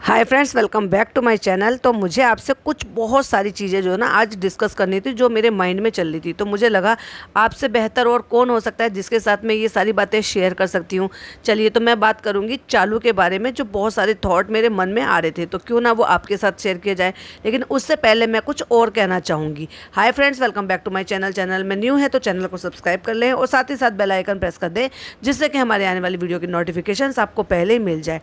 Hi friends, welcome back to my channel. तो मुझे आपसे कुछ बहुत सारी चीज़ें जो है ना आज डिस्कस करनी थी, जो मेरे माइंड में चल रही थी। तो मुझे लगा आपसे बेहतर और कौन हो सकता है जिसके साथ मैं ये सारी बातें शेयर कर सकती हूँ। चलिए, तो मैं बात करूँगी चालू के बारे में। जो बहुत सारे थॉट मेरे मन में आ रहे थे, तो क्यों ना वो आपके साथ शेयर किया जाए। लेकिन उससे पहले मैं कुछ और कहना चाहूँगी। Hi friends, welcome back to my channel. Channel में न्यू है तो चैनल को सब्सक्राइब कर लें और साथ ही साथ बेल आइकन प्रेस कर दें, जिससे कि हमारे आने वाली वीडियो की नोटिफिकेशंस आपको पहले ही मिल जाए।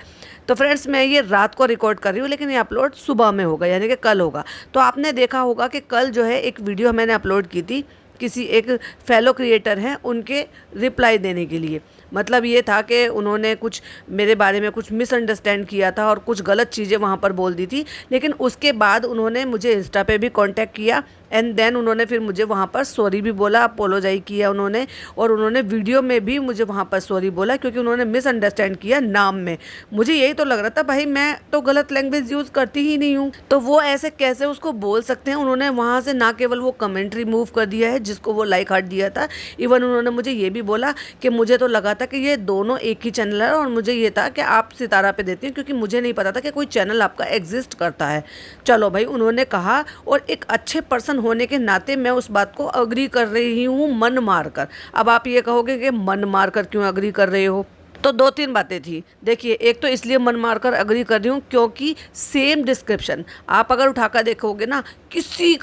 तो फ्रेंड्स, मैं ये रात को रिकॉर्ड कर रही हूँ, लेकिन ये अपलोड सुबह में होगा, यानी कि कल होगा। तो आपने देखा होगा कि कल जो है एक वीडियो मैंने अपलोड की थी, किसी एक फेलो क्रिएटर हैं उनके रिप्लाई देने के लिए। मतलब ये था कि उन्होंने कुछ मेरे बारे में कुछ मिसअंडरस्टैंड किया था और कुछ गलत चीज़ें वहाँ पर बोल दी थी। लेकिन उसके बाद उन्होंने मुझे इंस्टा पे भी कांटेक्ट किया एंड देन उन्होंने फिर मुझे वहाँ पर सॉरी भी बोला, अपोलोजाइज किया उन्होंने। और उन्होंने वीडियो में भी मुझे वहाँ पर सॉरी बोला, क्योंकि उन्होंने मिसअंडरस्टैंड किया नाम में। मुझे यही तो लग रहा था, भाई मैं तो गलत लैंग्वेज यूज़ करती ही नहीं हूँ, तो वो ऐसे कैसे उसको बोल सकते हैं। उन्होंने वहाँ से ना केवल वो कमेंट रिमूव कर दिया है जिसको वो लाइक हार्ट दिया था, इवन उन्होंने मुझे ये भी बोला कि मुझे तो लगा था कि ये दोनों एक ही चैनल है, और मुझे ये था कि आप सितारा पे देती हैं, क्योंकि मुझे नहीं पता था कि कोई चैनल आपका एग्जिस्ट करता है। चलो भाई, उन्होंने कहा, और एक अच्छे पर्सन होने के नाते मैं उस बात को अग्री कर रही हूँ मन मार कर। अब आप ये कहोगे कि मन मार कर क्यों अग्री कर रहे हो, तो दो तीन बातें थी। देखिए, एक तो इसलिए मन मारकर अग्री कर रही हूँ क्योंकि सेम डिस्क्रिप्शन आप अगर उठाकर देखोगे ना, किसी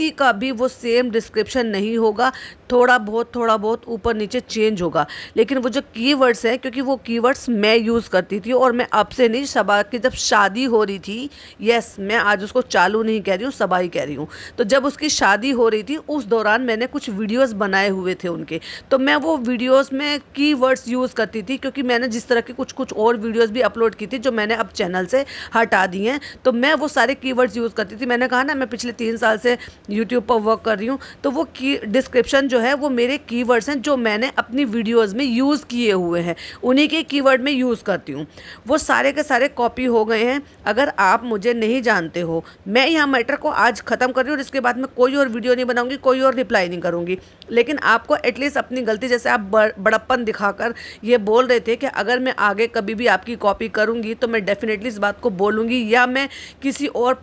का भी वो सेम डिस्क्रिप्शन नहीं होगा। थोड़ा बहुत ऊपर नीचे चेंज होगा। लेकिन वो जो कीवर्ड्स है, क्योंकि वो कीवर्ड्स मैं यूज़ करती थी, और मैं अब से नहीं, सबा की जब शादी हो रही थी, यस, मैं आज उसको चालू नहीं कह रही हूँ, सबा ही कह रही हूँ। तो जब उसकी शादी हो रही थी, उस दौरान मैंने कुछ वीडियोस बनाए हुए थे उनके। तो मैं वो वीडियोस में कीवर्ड्स यूज़ करती थी, क्योंकि मैंने जिस तरह की कुछ और वीडियोस भी अपलोड की थी जो मैंने अब चैनल से हटा दी हैं, तो मैं वो सारे कीवर्ड्स यूज़ करती थी। मैंने कहा ना, मैं पिछले 3 साल से यूट्यूब पर वर्क कर रही हूँ, तो वो की डिस्क्रिप्शन जो है वो मेरे कीवर्ड्स हैं जो मैंने अपनी वीडियोस में यूज़ किए हुए हैं, उन्हीं के कीवर्ड में यूज़ करती हूँ। वो सारे के सारे कॉपी हो गए हैं। अगर आप मुझे नहीं जानते हो, मैं यहाँ मैटर को आज ख़त्म कर रही हूँ, और इसके बाद मैं कोई और वीडियो नहीं बनाऊँगी, कोई और रिप्लाई नहीं करूँगी। लेकिन आपको एटलीस्ट अपनी गलती, जैसे आप बड़प्पन दिखाकर ये बोल रहे थे कि अगर मैं आगे कभी भी आपकी कॉपी करूँगी तो मैं डेफिनेटली इस बात को बोलूँगी, या मैं किसी और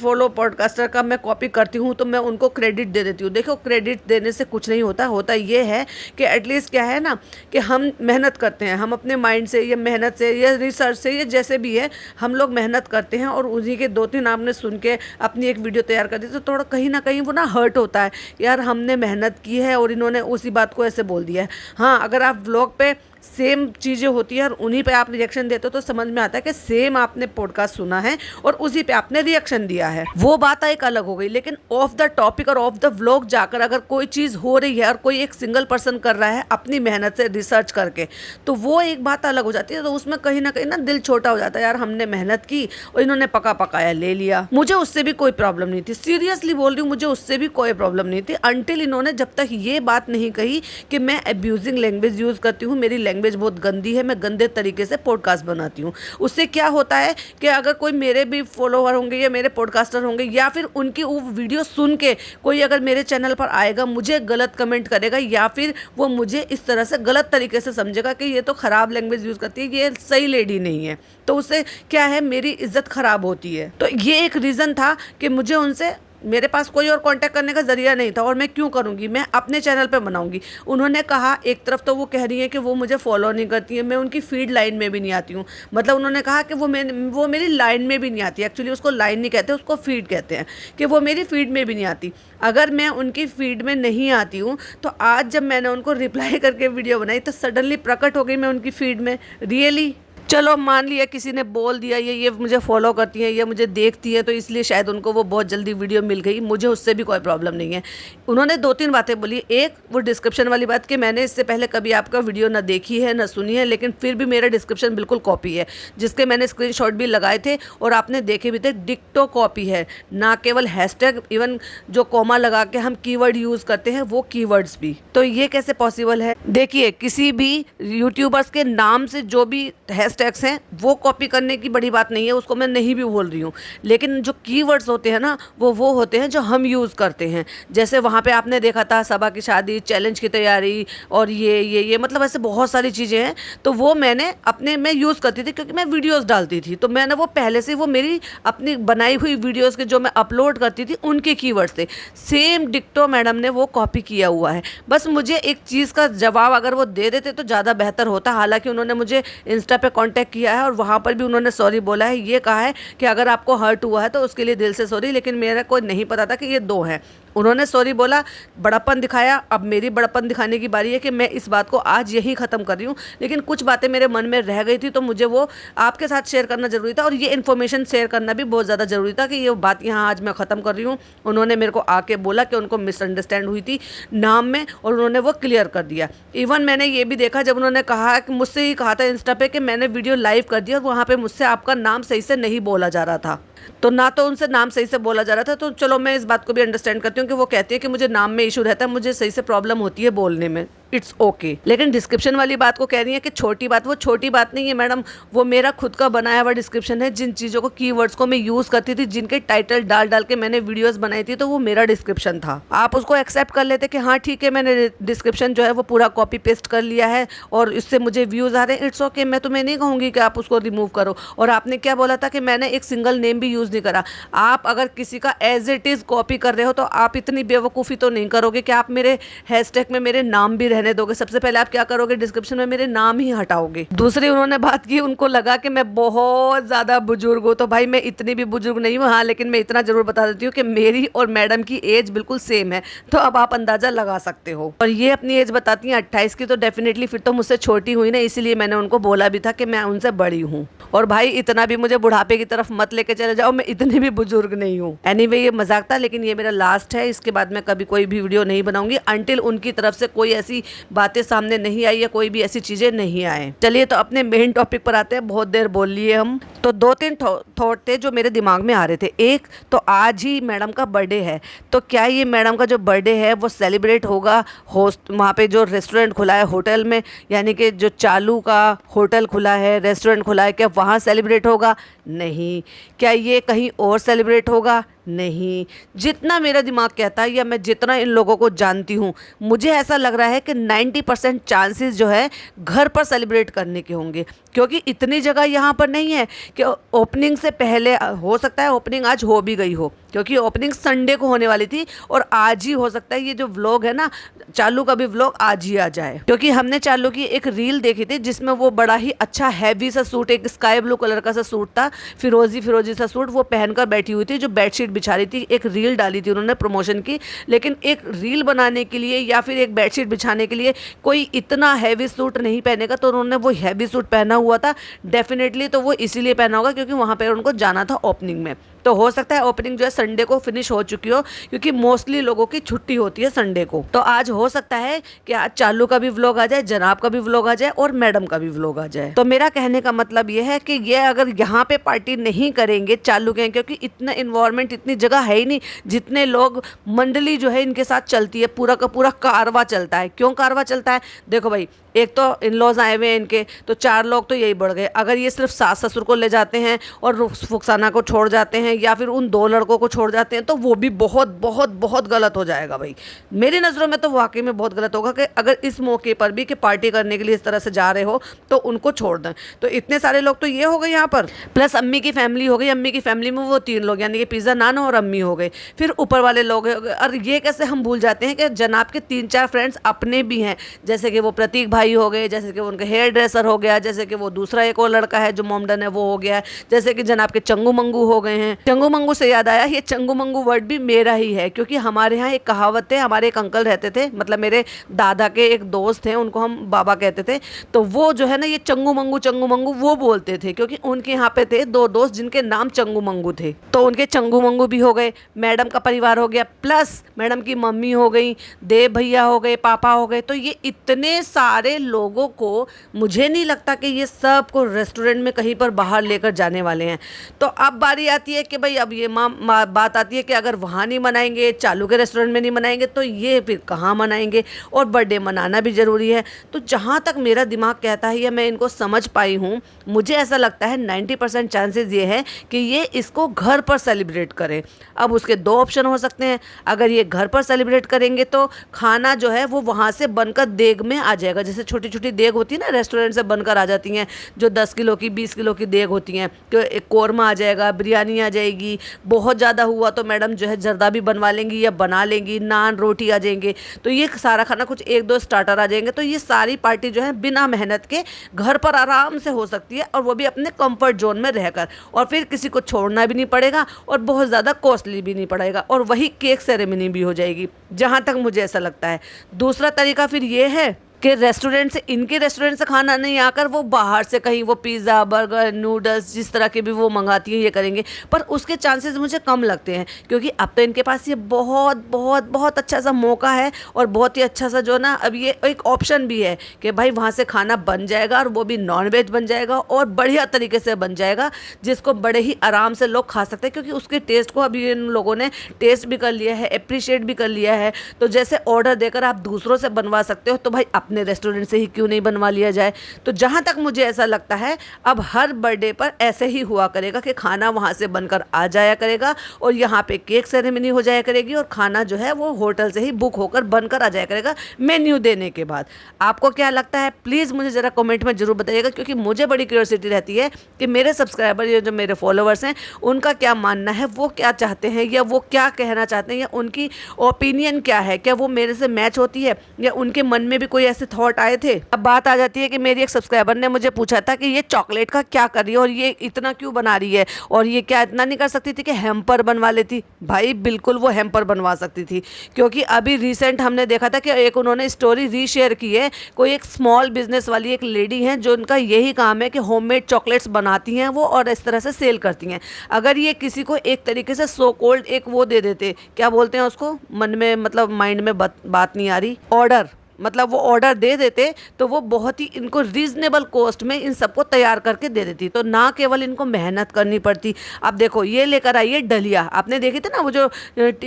फॉलो पॉडकास्टर का मैं कॉपी करती हूँ तो मैं उनको क्रेडिट दे देती हूँ। देखो, क्रेडिट देने से कुछ नहीं होता ये है कि एटलीस्ट क्या है ना, कि हम मेहनत करते हैं, हम अपने माइंड से या मेहनत से या रिसर्च से या जैसे भी है, हम लोग मेहनत करते हैं, और उन्हीं के 2-3 आपने सुन के अपनी एक वीडियो तैयार कर दी, तो थोड़ा कहीं ना कहीं वो ना हर्ट होता है, यार हमने मेहनत की है और इन्होंने उसी बात को ऐसे बोल दिया है। हाँ, अगर आप व्लॉग पे सेम चीज़ें होती है और उन्हीं पे आप रिएक्शन देते हो, तो समझ में आता है कि सेम आपने पॉडकास्ट सुना है और उसी पे आपने रिएक्शन दिया है, वो बात एक अलग हो गई। लेकिन ऑफ द टॉपिक और ऑफ द व्लॉग जाकर अगर कोई चीज़ हो रही है और कोई एक सिंगल पर्सन कर रहा है अपनी मेहनत से रिसर्च करके, तो वो एक बात अलग हो जाती है। तो उसमें कहीं ना कहीं ना दिल छोटा हो जाता है, यार हमने मेहनत की और इन्होंने पका पकाया ले लिया। मुझे उससे भी कोई प्रॉब्लम नहीं थी, सीरियसली बोल रही हूँ, मुझे उससे भी कोई प्रॉब्लम नहीं थी, अनटिल इन्होंने जब तक ये बात नहीं कही कि मैं अब्यूजिंग लैंग्वेज यूज़ करती हूँ, मेरी लैंग्वेज बहुत गंदी है, मैं गंदे तरीके से पॉडकास्ट बनाती हूँ। उससे क्या होता है कि अगर कोई मेरे भी फॉलोअर होंगे या मेरे पॉडकास्टर होंगे, या फिर उनकी वो वीडियो सुन के कोई अगर मेरे चैनल पर आएगा, मुझे गलत कमेंट करेगा, या फिर वो मुझे इस तरह से गलत तरीके से समझेगा कि ये तो ख़राब लैंग्वेज यूज़ करती है, ये सही लेडी नहीं है, तो उससे क्या है, मेरी इज्जत ख़राब होती है। तो ये एक रीज़न था कि मुझे उनसे, मेरे पास कोई और कांटेक्ट करने का ज़रिया नहीं था, और मैं क्यों करूँगी, मैं अपने चैनल पे बनाऊँगी। उन्होंने कहा, एक तरफ तो वो कह रही है कि वो मुझे फॉलो नहीं करती है, मैं उनकी फीड लाइन में भी नहीं आती हूँ। मतलब उन्होंने कहा कि वो मेरी लाइन में भी नहीं आती। एक्चुअली उसको लाइन नहीं कहते, उसको फीड कहते हैं, कि वो मेरी फीड में भी नहीं आती। अगर मैं उनकी फीड में नहीं आती हूँ, तो आज जब मैंने उनको रिप्लाई करके वीडियो बनाई तो सडनली प्रकट हो गई मैं उनकी फीड में। रियली, चलो मान लिया किसी ने बोल दिया ये मुझे फॉलो करती हैं, ये मुझे देखती है, तो इसलिए शायद उनको वो बहुत जल्दी वीडियो मिल गई, मुझे उससे भी कोई प्रॉब्लम नहीं है। उन्होंने 2-3 बातें बोली। एक, वो डिस्क्रिप्शन वाली बात कि मैंने इससे पहले कभी आपका वीडियो ना देखी है ना सुनी है, लेकिन फिर भी मेरा डिस्क्रिप्शन बिल्कुल कॉपी है, जिसके मैंने स्क्रीनशॉट भी लगाए थे और आपने देखे भी थे, डिक्टो कॉपी है। ना केवल हैशटैग, इवन जो कॉमा लगा के हम कीवर्ड यूज़ करते हैं वो कीवर्ड्स भी। तो ये कैसे पॉसिबल है? देखिए, किसी भी यूट्यूबर्स के नाम से जो भी हैशटैग हैशटैग्स हैं वो कॉपी करने की बड़ी बात नहीं है, उसको मैं नहीं भी बोल रही हूँ, लेकिन जो कीवर्ड्स होते हैं ना वो होते हैं जो हम यूज़ करते हैं। जैसे वहाँ पे आपने देखा था सबा की शादी, चैलेंज की तैयारी और ये मतलब ऐसे बहुत सारी चीज़ें हैं। तो वो मैंने अपने में यूज़ करती थी क्योंकि मैं वीडियोस डालती थी, तो मैंने वो पहले से वो मेरी अपनी बनाई हुई वीडियोस के जो मैं अपलोड करती थी उनके कीवर्ड्स थे। सेम डिक्टो मैडम ने वो कॉपी किया हुआ है। बस मुझे एक चीज़ का जवाब अगर वो दे देते तो ज़्यादा बेहतर होता। हालांकि उन्होंने मुझे इंस्टा पे कांटेक्ट किया है और वहाँ पर भी उन्होंने सॉरी बोला है, ये कहा है कि अगर आपको हर्ट हुआ है तो उसके लिए दिल से सॉरी, लेकिन मेरा कोई नहीं पता था कि ये दो हैं। उन्होंने सॉरी बोला, बड़प्पन दिखाया। अब मेरी बड़प्पन दिखाने की बारी है कि मैं इस बात को आज यही ख़त्म कर रही हूँ, लेकिन कुछ बातें मेरे मन में रह गई थी तो मुझे वो आपके साथ शेयर करना ज़रूरी था और ये इन्फॉर्मेशन शेयर करना भी बहुत ज़्यादा ज़रूरी था कि ये बात यहाँ आज मैं ख़त्म कर रही हूँ। उन्होंने मेरे को आके बोला कि उनको मिसअंडरस्टैंड हुई थी नाम में और उन्होंने वो क्लियर कर दिया। इवन मैंने ये भी देखा जब उन्होंने कहा कि मुझसे ही कहा था इंस्टा पे कि मैंने वीडियो लाइव कर दिया और वहाँ पे मुझसे आपका नाम सही से नहीं बोला जा रहा था, तो ना तो उनसे नाम सही से बोला जा रहा था। तो चलो मैं इस बात को भी अंडरस्टैंड करती हूँ कि वो कहती है कि मुझे नाम में इशू रहता है, मुझे सही से प्रॉब्लम होती है बोलने में, इट्स ओके। लेकिन डिस्क्रिप्शन वाली बात को कह रही है कि छोटी बात, वो छोटी बात नहीं है मैडम, वो मेरा खुद का बनाया हुआ डिस्क्रिप्शन है। जिन चीज़ों को कीवर्ड्स को मैं यूज़ करती थी, जिनके टाइटल डाल डाल के मैंने वीडियोस बनाई थी, तो वो मेरा डिस्क्रिप्शन था। आप उसको एक्सेप्ट कर लेते कि हाँ ठीक है, मैंने डिस्क्रिप्शन जो है वो पूरा कॉपी पेस्ट कर लिया है और इससे मुझे व्यूज़ आ रहे हैं, इट्स ओके। मैं तुम्हें नहीं कहूँगी कि आप उसको रिमूव करो। और आपने क्या बोला था कि मैंने एक सिंगल नेम भी यूज़ नहीं करा। आप अगर किसी का एज इट इज़ कॉपी कर रहे हो तो आप इतनी बेवकूफ़ी तो नहीं करोगे कि आप मेरे हैशटैग में मेरे नाम भी रहने दोगे। सबसे पहले आप क्या करोगे, डिस्क्रिप्शन में मेरे नाम ही हटाओगे। दूसरी उन्होंने बात की, उनको लगा कि मैं बहुत ज़्यादा बुजुर्ग हूँ। तो भाई मैं इतनी भी बुजुर्ग नहीं हूँ, हाँ, लेकिन मैं इतना ज़रूर बता देती हूँ कि मेरी और मैडम की एज बिल्कुल सेम है, तो अब आप अंदाज़ा लगा सकते हो। और ये अपनी एज बताती हैं 28 की, तो डेफिनेटली फिर तो मुझसे छोटी हुई ना, इसीलिए मैंने उनको बोला भी था कि मैं उनसे बड़ी हूँ। और भाई इतना भी मुझे बुढ़ापे की तरफ मत लेके चले जाओ, मैं इतनी भी बुजुर्ग नहीं हूँ। एनीवे ये मजाक था, लेकिन ये मेरा लास्ट है। इसके बाद मैं कभी कोई भी वीडियो नहीं बनाऊंगी अंटिल उनकी तरफ से कोई ऐसी बातें सामने नहीं आई या कोई भी ऐसी चीजें नहीं आए। चलिए तो अपने मेन टॉपिक पर आते हैं। बहुत देर बोल लिए हम। तो 2-3 थॉट थे जो मेरे दिमाग में आ रहे थे। एक तो आज ही मैडम का बर्थडे है, तो क्या ये मैडम का जो बर्थडे है वो सेलिब्रेट होगा होस्ट वहाँ पे जो रेस्टोरेंट खुला है होटल में, यानी कि जो चालू का होटल खुला है, रेस्टोरेंट खुला है, क्या वहाँ सेलिब्रेट होगा? नहीं। क्या ये कहीं और सेलिब्रेट होगा? नहीं। जितना मेरा दिमाग कहता है या मैं जितना इन लोगों को जानती हूँ, मुझे ऐसा लग रहा है कि 90% चांसेस जो है घर पर सेलिब्रेट करने के होंगे, क्योंकि इतनी जगह यहाँ पर नहीं है कि ओपनिंग से पहले, हो सकता है ओपनिंग आज हो भी गई हो, क्योंकि ओपनिंग संडे को होने वाली थी और आज ही हो सकता है ये जो व्लॉग है ना, चालू का भी व्लॉग आज ही आ जाए। क्योंकि हमने चालू की एक रील देखी थी जिसमें वो बड़ा ही अच्छा हैवी सा सूट, एक स्काई ब्लू कलर का सा सूट था, फिरोजी सा सूट, वो पहनकर बैठी हुई थी, जो बेडशीट बिछा रही थी। एक रील डाली थी उन्होंने प्रमोशन की, लेकिन एक रील बनाने के लिए या फिर एक बेडशीट बिछाने के लिए कोई इतना हैवी सूट नहीं पहनेगा, तो उन्होंने वो हैवी सूट पहना हुआ था। डेफिनेटली तो वो इसीलिए पहना होगा क्योंकि वहाँ पर उनको जाना था ओपनिंग में। तो हो सकता है ओपनिंग जो है संडे को फिनिश हो चुकी हो, क्योंकि मोस्टली लोगों की छुट्टी होती है संडे को। तो आज हो सकता है कि आज चालू का भी व्लॉग आ जाए, जनाब का भी व्लॉग आ जाए और मैडम का भी व्लॉग आ जाए। तो मेरा कहने का मतलब ये है कि ये अगर यहाँ पे पार्टी नहीं करेंगे चालू के, क्योंकि इतना इन्वायरमेंट, इतनी जगह है ही नहीं, जितने लोग मंडली जो है इनके साथ चलती है, पूरा का पूरा कारवा चलता है। क्यों कारवा चलता है? देखो भाई, एक तो इन लॉज आए हुए हैं इनके, तो 4 लोग तो यही बढ़ गए। अगर ये सिर्फ सास ससुर को ले जाते हैं और रुखसाना को छोड़ जाते हैं या फिर उन 2 लड़कों को छोड़ जाते हैं, तो वो भी बहुत बहुत बहुत गलत हो जाएगा भाई। मेरी नज़रों में तो वाकई में बहुत गलत होगा कि अगर इस मौके पर भी कि पार्टी करने के लिए इस तरह से जा रहे हो तो उनको छोड़ दें। तो इतने सारे लोग तो ये हो गए यहाँ पर, प्लस अम्मी की फैमिली हो गई। अम्मी की फैमिली में वो 3 लोग, यानी कि पिज़्ज़ा नाना और अम्मी हो गए, फिर ऊपर वाले लोग हो गए। और ये कैसे हम भूल जाते हैं कि जनाब के 3-4 फ्रेंड्स अपने भी हैं, जैसे कि वो प्रतीक भाई हो गए, जैसे कि उनके हेयर ड्रेसर हो गया, जैसे कि वो दूसरा एक और लड़का है जो मोमडन है वो हो गया है, जैसे कि जनाब के चंगू मंगू हो गए हैं। चंगू मंगू से याद आया, ये चंगू मंगू वर्ड भी मेरा ही है, क्योंकि हमारे यहाँ एक कहावत है, हमारे एक अंकल रहते थे, मतलब मेरे दादा के एक दोस्त थे, उनको हम बाबा कहते थे, तो वो जो है ना ये चंगू मंगू वो बोलते थे, क्योंकि उनके यहाँ पे थे 2 दोस्त जिनके नाम चंगू मंगू थे। तो उनके चंगू मंगू भी हो गए, मैडम का परिवार हो गया, प्लस मैडम की मम्मी हो गई, देव भैया हो गए, पापा हो गए। तो ये इतने सारे लोगों को मुझे नहीं लगता कि ये सब को रेस्टोरेंट में कहीं पर बाहर लेकर जाने वाले हैं। तो अब बारी आती है कि भाई अब ये बात आती है कि अगर वहाँ नहीं मनाएंगे, चालू के रेस्टोरेंट में नहीं मनाएंगे तो ये फिर कहाँ मनाएंगे, और बर्थडे मनाना भी ज़रूरी है। तो जहाँ तक मेरा दिमाग कहता है या मैं इनको समझ पाई हूँ, मुझे ऐसा लगता है 90% चांसेस ये है कि ये इसको घर पर सेलिब्रेट करें। अब उसके दो ऑप्शन हो सकते हैं। अगर ये घर पर सेलिब्रेट करेंगे तो खाना जो है वो वहाँ से बनकर देग में आ जाएगा। जैसे छोटी छोटी देग होती है ना, रेस्टोरेंट से बनकर आ जाती हैं, जो 10 किलो की 20 किलो की देग होती हैं। तो एक कौरमा आ जाएगा, बिरयानी आ जाएगी, बहुत ज़्यादा हुआ तो मैडम जो है जर्दा भी बनवा लेंगी या बना लेंगी, नान रोटी आ जाएंगे। तो ये सारा खाना, कुछ 1-2 स्टार्टर आ जाएंगे। तो ये सारी पार्टी जो है बिना मेहनत के घर पर आराम से हो सकती है, और वो भी अपने कंफर्ट जोन में रहकर, और फिर किसी को छोड़ना भी नहीं पड़ेगा और बहुत ज़्यादा कॉस्टली भी नहीं पड़ेगा, और वही केक सेरेमनी भी हो जाएगी, जहाँ तक मुझे ऐसा लगता है। दूसरा तरीका फिर ये है कि रेस्टोरेंट से, इनके रेस्टोरेंट से खाना नहीं आकर वो बाहर से कहीं वो पिज़्ज़ा, बर्गर, नूडल्स जिस तरह के भी वो मंगाती हैं ये करेंगे। पर उसके चांसेस मुझे कम लगते हैं, क्योंकि अब तो इनके पास ये बहुत बहुत बहुत अच्छा सा मौका है, और बहुत ही अच्छा सा जो ना अब ये एक ऑप्शन भी है कि भाई वहाँ से खाना बन जाएगा, और वो भी नॉन वेज बन जाएगा और बढ़िया तरीके से बन जाएगा, जिसको बड़े ही आराम से लोग खा सकते हैं। क्योंकि उसके टेस्ट को अभी इन लोगों ने टेस्ट भी कर लिया है, अप्रिशिएट भी कर लिया है। तो जैसे ऑर्डर देकर आप दूसरों से बनवा सकते हो, तो भाई अपने रेस्टोरेंट से ही क्यों नहीं बनवा लिया जाए। तो जहाँ तक मुझे ऐसा लगता है, अब हर बर्थडे पर ऐसे ही हुआ करेगा कि खाना वहाँ से बनकर आ जाया करेगा, और यहाँ पे केक सेरेमनी हो जाया करेगी, और खाना जो है वो होटल से ही बुक होकर बनकर आ जाया करेगा मेन्यू देने के बाद। आपको क्या लगता है, प्लीज़ मुझे ज़रा कमेंट में ज़रूर बताइएगा, क्योंकि मुझे बड़ी क्यूरियोसिटी रहती है कि मेरे सब्सक्राइबर या जो मेरे फॉलोअर्स हैं उनका क्या मानना है, वो क्या चाहते हैं या वो क्या कहना चाहते हैं, या उनकी ओपिनियन क्या है, क्या वो मेरे से मैच होती है, या उनके मन में भी कोई ऐसे थॉट आए थे। अब बात आ जाती है कि मेरी एक सब्सक्राइबर ने मुझे पूछा था कि ये चॉकलेट का क्या कर रही है और ये इतना क्यों बना रही है, और ये क्या इतना नहीं कर सकती थी कि हैम्पर बनवा लेती। भाई बिल्कुल वो हैम्पर बनवा सकती थी, क्योंकि अभी रिसेंट हमने देखा था कि एक उन्होंने स्टोरी रीशेयर की है, कोई एक स्मॉल बिजनेस वाली एक लेडी हैं जो उनका यही काम है कि होममेड चॉकलेट्स बनाती हैं वो, और इस तरह से सेल करती हैं। अगर ये किसी को एक तरीके से सो कोल्ड एक वो दे देते, क्या बोलते हैं उसको, मन में मतलब माइंड में बात नहीं आ रही, ऑर्डर, मतलब वो ऑर्डर दे देते, तो वो बहुत ही इनको रीज़नेबल कॉस्ट में इन सबको तैयार करके दे देती, तो ना केवल इनको मेहनत करनी पड़ती। अब देखो ये लेकर आई है डलिया, आपने देखी थी ना वो जो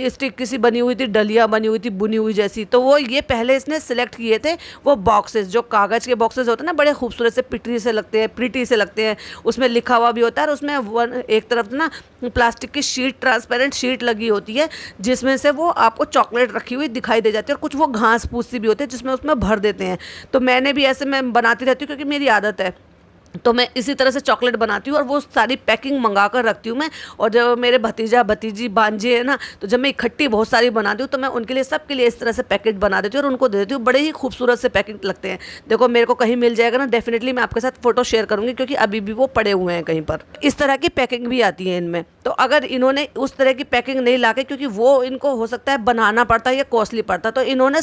स्टिक किसी बनी हुई थी, डलिया बनी हुई थी बुनी हुई जैसी, तो वो ये पहले इसने सिलेक्ट किए थे वो बॉक्सेस, जो कागज़ के बॉक्सेस होते हैं ना, बड़े खूबसूरत से प्रिटी से लगते हैं, उसमें लिखा हुआ भी होता है, और उसमें एक तरफ ना प्लास्टिक की शीट, ट्रांसपेरेंट शीट लगी होती है, जिसमें से वो आपको चॉकलेट रखी हुई दिखाई दे जाती है, और कुछ वो घास फूस सी भी होती है जिसमें उसमें भर देते हैं। तो मैंने भी ऐसे मैं बनाती रहती हूँ, क्योंकि मेरी आदत है, तो मैं इसी तरह से चॉकलेट बनाती हूँ, और वो सारी पैकिंग मंगा कर रखती हूँ मैं। और जब मेरे भतीजा भतीजी भांजे है ना, तो जब मैं इकट्ठी बहुत सारी बनाती हूँ तो मैं उनके लिए, सबके लिए इस तरह से पैकेट बना देती हूँ और उनको दे देती हूँ। बड़े ही खूबसूरत से पैकेट लगते हैं। देखो मेरे को कहीं मिल जाएगा ना, डेफिनेटली मैं आपके साथ फोटो शेयर करूँगी, क्योंकि अभी भी वो पड़े हुए हैं कहीं पर। इस तरह की पैकिंग भी आती है इनमें। तो अगर इन्होंने उस तरह की पैकिंग नहीं ला के, क्योंकि वो इनको हो सकता है बनाना पड़ता या कॉस्टली पड़ता, तो इन्होंने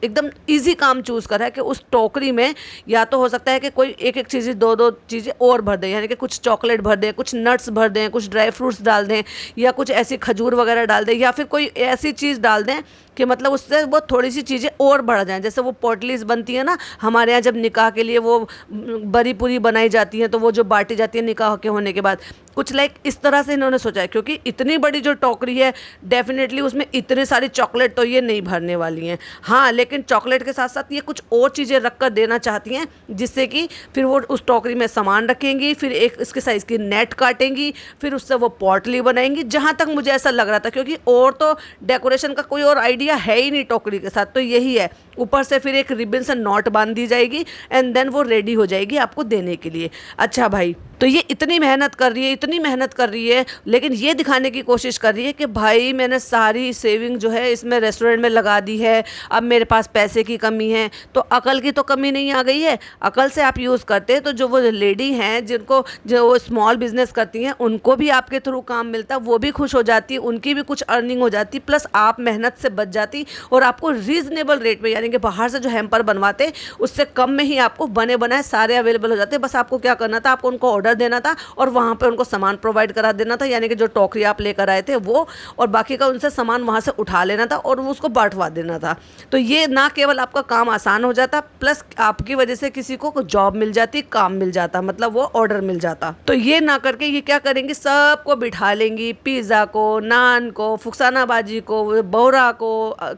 एकदम ईजी काम चूज़ करा है कि उस टोकरी में या तो हो सकता है कि कोई एक एक चीज़ें, दो चीज़ें और भर दें, यानी कि कुछ चॉकलेट भर दें, कुछ नट्स भर दें, कुछ ड्राई फ्रूट्स डाल दें, या कुछ ऐसी खजूर वगैरह डाल दें, या फिर कोई ऐसी चीज़ डाल दें कि मतलब उससे वो थोड़ी सी चीज़ें और बढ़ जाएं। जैसे वो पोटलीज बनती है ना हमारे यहाँ, जब निकाह के लिए वो बड़ी पूरी बनाई जाती है, तो वो जो बांटी जाती है निकाह के होने के बाद, कुछ लाइक इस तरह से इन्होंने सोचा है। क्योंकि इतनी बड़ी जो टोकरी है, डेफिनेटली उसमें इतनी सारी चॉकलेट तो ये नहीं भरने वाली हैं। हाँ, लेकिन चॉकलेट के साथ साथ ये कुछ और चीज़ें रख कर देना चाहती हैं, जिससे कि फिर वो उस टोकरी में सामान रखेंगी, फिर एक इसके साइज़ की नेट काटेंगी, फिर उससे वो पोटली बनाएंगी, जहाँ तक मुझे ऐसा लग रहा था। क्योंकि और तो डेकोरेशन का कोई और आइडिया है ही नहीं टोकरी के साथ, तो यही है। ऊपर से फिर एक रिबन से नॉट बांध दी जाएगी, एंड देन वो रेडी हो जाएगी आपको देने के लिए। अच्छा भाई, तो ये इतनी मेहनत कर रही है, इतनी मेहनत कर रही है, लेकिन ये दिखाने की कोशिश कर रही है कि भाई मैंने सारी सेविंग जो है इसमें रेस्टोरेंट में लगा दी है, अब मेरे पास पैसे की कमी है। तो अकल की तो कमी नहीं आ गई है, अकल से आप यूज़ करते तो जो वो लेडी हैं जिनको जो वो स्मॉल बिजनेस करती हैं, उनको भी आपके थ्रू काम मिलता, वो भी खुश हो जाती, उनकी भी कुछ अर्निंग हो जाती, प्लस आप मेहनत से बच जाती और आपको रीजनेबल रेट में, यानी कि बाहर से जो हैम्पर बनवाते उससे कम में ही आपको बने बनाए सारे अवेलेबल हो जाते। बस आपको क्या करना था, आपको उनको ऑर्डर देना था और वहाँ पे उनको सामान प्रोवाइड करा देना था, यानी कि जो टोकरी आप लेकर आए थे वो, और बाकी का उनसे सामान वहाँ से उठा लेना था और उसको बांटवा देना था। तो ये ना केवल आपका काम आसान हो जाता, प्लस आपकी वजह से किसी को जॉब मिल जाती, काम मिल जाता, मतलब वो ऑर्डर मिल जाता। तो ये ना करके ये क्या करेंगी, सबको बिठा लेंगी, पिज़्ज़ा को, नान को, फुकसाना बाजी को, बोरा को,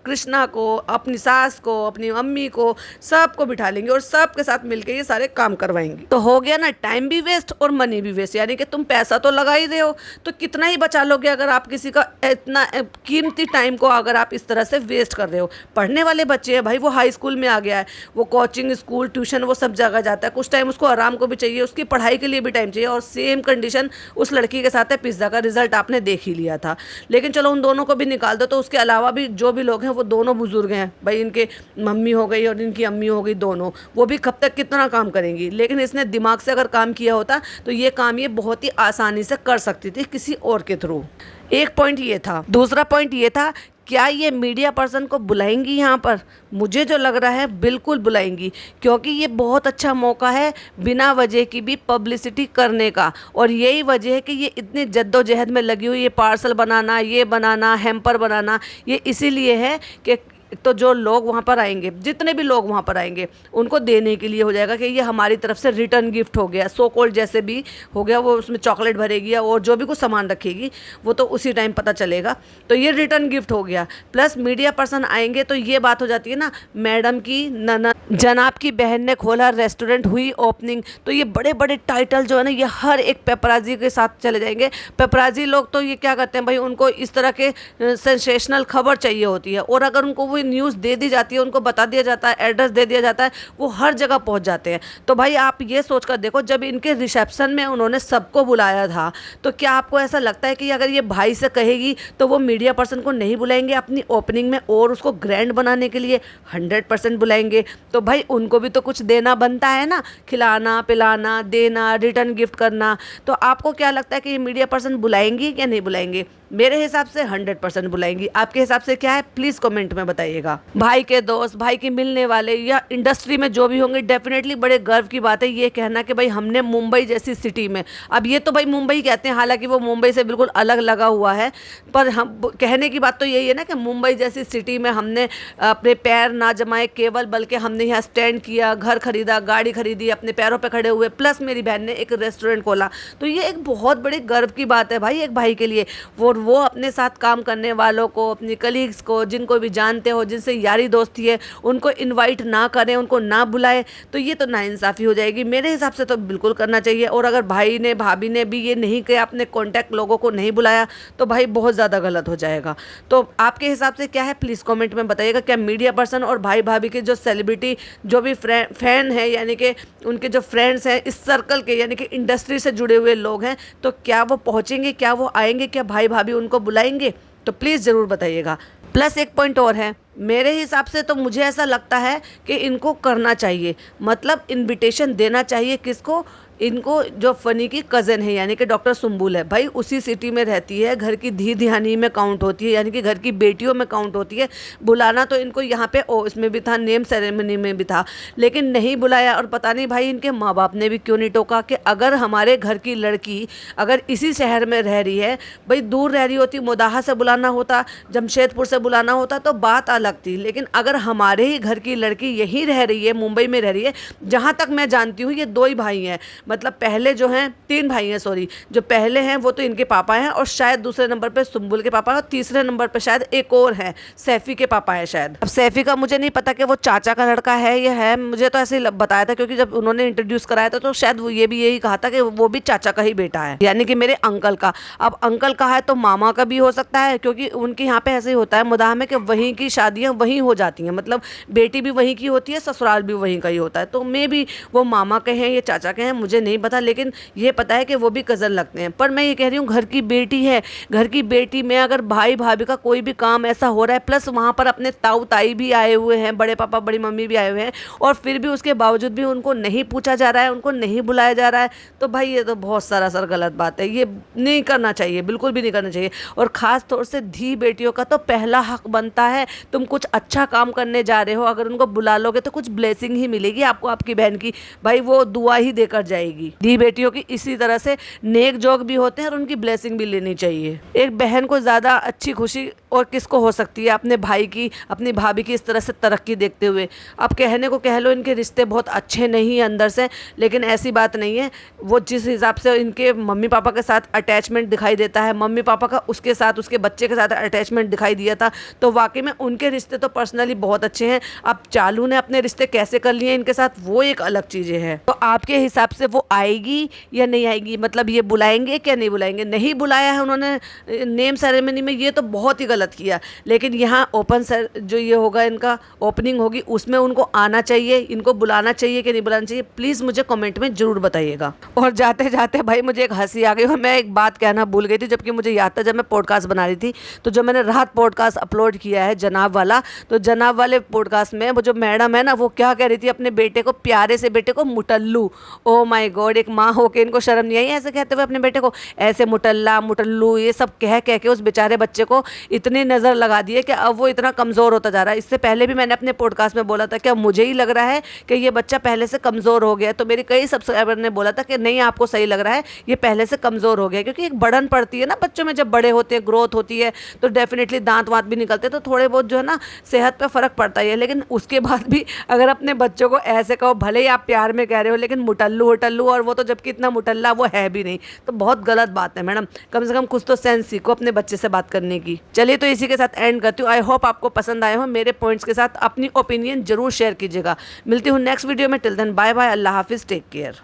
कृष्णा को, अपनी सास को, अपनी अम्मी को, सबको बिठा लेंगे और सबके साथ मिलके ये सारे काम करवाएंगी। तो हो गया ना, टाइम भी वेस्ट और मनी भी वेस्ट, यानी कि तुम पैसा तो लगा ही रहे हो तो कितना ही बचा लोगे अगर आप किसी का इतना कीमती टाइम को अगर आप इस तरह से वेस्ट कर रहे हो। पढ़ने वाले बच्चे हैं भाई, वो हाई स्कूल में आ गया है, वो कोचिंग, स्कूल, ट्यूशन, वो सब जगह जाता है, कुछ टाइम उसको आराम को भी चाहिए, उसकी पढ़ाई के लिए भी टाइम चाहिए। और सेम कंडीशन उस लड़की के साथ है। पिज़्ज़ा का रिजल्ट आपने देख ही लिया था, लेकिन चलो उन दोनों को भी निकाल दो, तो उसके अलावा भी जो भी लोग हैं वो दोनों बुजुर्ग हैं भाई, इनके मम्मी हो गई और इनकी अम्मी हो गई, दोनों, वो भी कब तक कितना काम करेंगी। लेकिन इसने दिमाग से अगर काम किया होता तो ये काम ये बहुत ही आसानी से कर सकती थी किसी और के थ्रू। एक पॉइंट ये था। दूसरा पॉइंट ये था, क्या ये मीडिया पर्सन को बुलाएंगी यहाँ पर? मुझे जो लग रहा है बिल्कुल बुलाएंगी, क्योंकि ये बहुत अच्छा मौका है बिना वजह की भी पब्लिसिटी करने का। और यही वजह है कि ये इतनी जद्दोजहद में लगी हुई, ये पार्सल बनाना, ये बनाना, हैम्पर बनाना, ये इसीलिए है कि तो जो लोग वहाँ पर आएंगे, जितने भी लोग वहाँ पर आएंगे, उनको देने के लिए हो जाएगा कि ये हमारी तरफ से रिटर्न गिफ्ट हो गया, सो कॉल्ड जैसे भी हो गया। वो उसमें चॉकलेट भरेगी और जो भी कुछ सामान रखेगी वो तो उसी टाइम पता चलेगा, तो ये रिटर्न गिफ्ट हो गया। प्लस मीडिया पर्सन आएंगे तो ये बात हो जाती है ना, मैडम की जनाब की बहन ने खोला रेस्टोरेंट, हुई ओपनिंग, तो ये बड़े बड़े टाइटल जो है ना, ये हर एक पेपराजी के साथ चले जाएंगे। पेपराजी लोग तो ये क्या करते हैं भाई, उनको इस तरह के सेंसेशनल खबर चाहिए होती है, और अगर उनको वो न्यूज़ दे दी जाती है, उनको बता दिया जाता है, एड्रेस दे दिया जाता है, वो हर जगह पहुंच जाते हैं। तो भाई आप ये सोच कर देखो, जब इनके रिसेप्शन में उन्होंने सबको बुलाया था, तो क्या आपको ऐसा लगता है कि अगर ये भाई से कहेगी तो वो मीडिया पर्सन को नहीं बुलाएंगे अपनी ओपनिंग में और उसको ग्रैंड बनाने के लिए? 100% बुलाएंगे। तो भाई उनको भी तो कुछ देना बनता है ना, खिलाना, पिलाना, देना, रिटर्न गिफ्ट करना। तो आपको क्या लगता है कि ये मीडिया पर्सन बुलाएंगी या नहीं बुलाएंगे? मेरे हिसाब से 100% बुलाएंगी। आपके हिसाब से क्या है, प्लीज़ कमेंट में बताइएगा। भाई के दोस्त, भाई के मिलने वाले या इंडस्ट्री में जो भी होंगे, डेफिनेटली बड़े गर्व की बात है ये कहना कि भाई हमने मुंबई जैसी सिटी में, अब ये तो भाई मुंबई कहते हैं, हालांकि वो मुंबई से बिल्कुल अलग लगा हुआ है, पर हम कहने की बात तो यही है ना कि मुंबई जैसी सिटी में हमने अपने पैर ना जमाए केवल, बल्कि हमने यहाँ स्टैंड किया, घर खरीदा, गाड़ी खरीदी, अपने पैरों पर खड़े हुए, प्लस मेरी बहन ने एक रेस्टोरेंट खोला। तो ये एक बहुत बड़ी गर्व की बात है भाई एक भाई के लिए। वो अपने साथ काम करने वालों को, अपनी कलीग्स को, जिनको भी जानते हो, जिनसे यारी दोस्ती है, उनको इनवाइट ना करें, उनको ना बुलाए, तो ये तो नाइंसाफ़ी हो जाएगी। मेरे हिसाब से तो बिल्कुल करना चाहिए। और अगर भाई ने, भाभी ने भी ये नहीं किया, अपने कॉन्टैक्ट लोगों को नहीं बुलाया, तो भाई बहुत ज़्यादा गलत हो जाएगा। तो आपके हिसाब से क्या है, प्लीज़ कमेंट में बताइएगा। क्या मीडिया पर्सन और भाई भाभी के जो सेलिब्रिटी, जो भी फ़ैन है, यानी कि उनके जो फ्रेंड्स हैं इस सर्कल के, यानी कि इंडस्ट्री से जुड़े हुए लोग हैं, तो क्या वो पहुँचेंगे, क्या वो आएंगे, क्या भाई भाभी उनको बुलाएंगे? तो प्लीज़ ज़रूर बताइएगा। प्लस एक पॉइंट और है, मेरे हिसाब से तो मुझे ऐसा लगता है कि इनको करना चाहिए, मतलब इनविटेशन देना चाहिए। किसको? इनको, जो फ़नी की कज़न है, यानी कि डॉक्टर सुंबुल है, भाई उसी सिटी में रहती है, घर की धी ध्यानी में काउंट होती है, यानी कि घर की बेटियों में काउंट होती है। बुलाना तो इनको यहाँ पे इसमें भी था, नेम सेरेमनी में भी था, लेकिन नहीं बुलाया। और पता नहीं भाई इनके माँ बाप ने भी क्यों नहीं टोका कि अगर हमारे घर की लड़की अगर इसी शहर में रह रही है, भाई दूर रह रही होती, मोदाहा से बुलाना होता, जमशेदपुर से बुलाना होता तो बात अलग थी। लेकिन अगर हमारे ही घर की लड़की यहीं रह रही है, मुंबई में रह रही है, जहाँ तक मैं जानती हूँ ये 2 ही भाई हैं, मतलब पहले जो हैं 3 भाई हैं, सॉरी, जो पहले हैं वो तो इनके पापा हैं, और शायद दूसरे नंबर पे सुंबुल के पापा, और तीसरे नंबर पे शायद एक और है, सैफ़ी के पापा है शायद। अब सैफ़ी का मुझे नहीं पता कि वो चाचा का लड़का है या है, मुझे तो ऐसे ही बताया था, क्योंकि जब उन्होंने इंट्रोड्यूस कराया था तो शायद वो ये भी यही कहा था कि वो भी चाचा का ही बेटा है, यानी कि मेरे अंकल का। अब अंकल का है तो मामा का भी हो सकता है, क्योंकि उनके यहाँ पे ऐसे ही होता है मुदाह में कि वहीं की शादियाँ वहीं हो जाती हैं, मतलब बेटी भी वहीं की होती है, ससुराल भी वहीं का ही होता है। तो मे भी वो मामा के हैं या चाचा के हैं, मुझे मुझे नहीं पता, लेकिन ये पता है कि वो भी कज़न लगते हैं। पर मैं ये कह रही हूँ, घर की बेटी है, घर की बेटी में अगर भाई भाभी का कोई भी काम ऐसा हो रहा है, प्लस वहाँ पर अपने ताऊ ताई भी आए हुए हैं, बड़े पापा बड़ी मम्मी भी आए हुए हैं, और फिर भी उसके बावजूद भी उनको नहीं पूछा जा रहा है, उनको नहीं बुलाया जा रहा है, तो भाई ये तो बहुत सरासर गलत बात है। ये नहीं करना चाहिए, बिल्कुल भी नहीं करना चाहिए। और ख़ास तौर से धी बेटियों का तो पहला हक बनता है, तुम कुछ अच्छा काम करने जा रहे हो, अगर उनको बुला लोगे तो कुछ ब्लेसिंग ही मिलेगी आपको आपकी बहन की, भाई वो दुआ ही देकर जाएगी। धी बेटियों की इसी तरह से नेक जोग भी होते हैं और उनकी ब्लेसिंग भी लेनी चाहिए। एक बहन को ज़्यादा अच्छी खुशी और किसको हो सकती है अपने भाई की, अपनी भाभी की इस तरह से तरक्की देखते हुए। अब कहने को कह लो इनके रिश्ते बहुत अच्छे नहीं हैं अंदर से, लेकिन ऐसी बात नहीं है। वो जिस हिसाब से इनके मम्मी पापा के साथ अटैचमेंट दिखाई देता है, मम्मी पापा का उसके साथ, उसके बच्चे के साथ अटैचमेंट दिखाई दिया था, तो वाकई में उनके रिश्ते तो पर्सनली बहुत अच्छे हैं। अब चालू ने अपने रिश्ते कैसे कर लिए इनके साथ, वो एक अलग चीज़ें हैं। तो आपके हिसाब से वो आएगी या नहीं आएगी, मतलब ये बुलाएंगे क्या नहीं बुलाएंगे? नहीं बुलाया है उन्होंने नेम सेरेमनी में, ये तो बहुत ही गलत किया। लेकिन यहाँ ओपन सर जो ये होगा, इनका ओपनिंग होगी, उसमें उनको आना चाहिए, इनको बुलाना चाहिए कि नहीं बुलाना चाहिए, प्लीज़ मुझे कमेंट में ज़रूर बताइएगा। और जाते जाते भाई मुझे एक हंसी आ गई, और मैं एक बात कहना भूल गई थी, जबकि मुझे याद था जब मैं पॉडकास्ट बना रही थी। तो जो मैंने रात पॉडकास्ट अपलोड किया है जनाब वाला, तो जनाब वाले पॉडकास्ट में वो जो मैडम है ना, वो क्या कह रही थी अपने बेटे को, प्यारे से बेटे को मुटल्लू। ओ माय गॉड, एक माँ होके इनको शर्म नहीं आई ऐसे कहते हुए अपने बेटे को? ऐसे मुटल्ला मुटल्लू ये सब कह कह के उस बेचारे बच्चे को इतनी नज़र लगा दी है कि अब वो इतना कमज़ोर होता जा रहा है। इससे पहले भी मैंने अपने पॉडकास्ट में बोला था कि अब मुझे ही लग रहा है कि ये बच्चा पहले से कमज़ोर हो गया है। तो मेरे कई सब्सक्राइबर ने बोला था कि नहीं, आपको सही लग रहा है, ये पहले से कमज़ोर हो गया है। क्योंकि एक बढ़न पड़ती है ना बच्चों में, जब बड़े होते हैं, ग्रोथ होती है, तो डेफिनेटली दांत वाँत भी निकलते हैं, तो थोड़े बहुत जो है ना सेहत पर फ़र्क पड़ता ही है। लेकिन उसके बाद भी अगर अपने बच्चों को ऐसे कहो, भले ही आप प्यार में कह रहे हो, लेकिन मुटल्लू उटल्लू, और वो तो जबकि इतना मुटल्ला वो है भी नहीं, तो बहुत गलत बात है मैडम। कम से कम कुछ तो सेंस सीखो अपने बच्चे से बात करने की। चलिए, तो इसी के साथ एंड करती हूँ। आई होप आपको पसंद आए हो मेरे पॉइंट्स के साथ। अपनी ओपिनियन जरूर शेयर कीजिएगा। मिलती हूँ नेक्स्ट वीडियो में। टिल देन बाय बाय, अल्लाह हाफिज़, टेक केयर।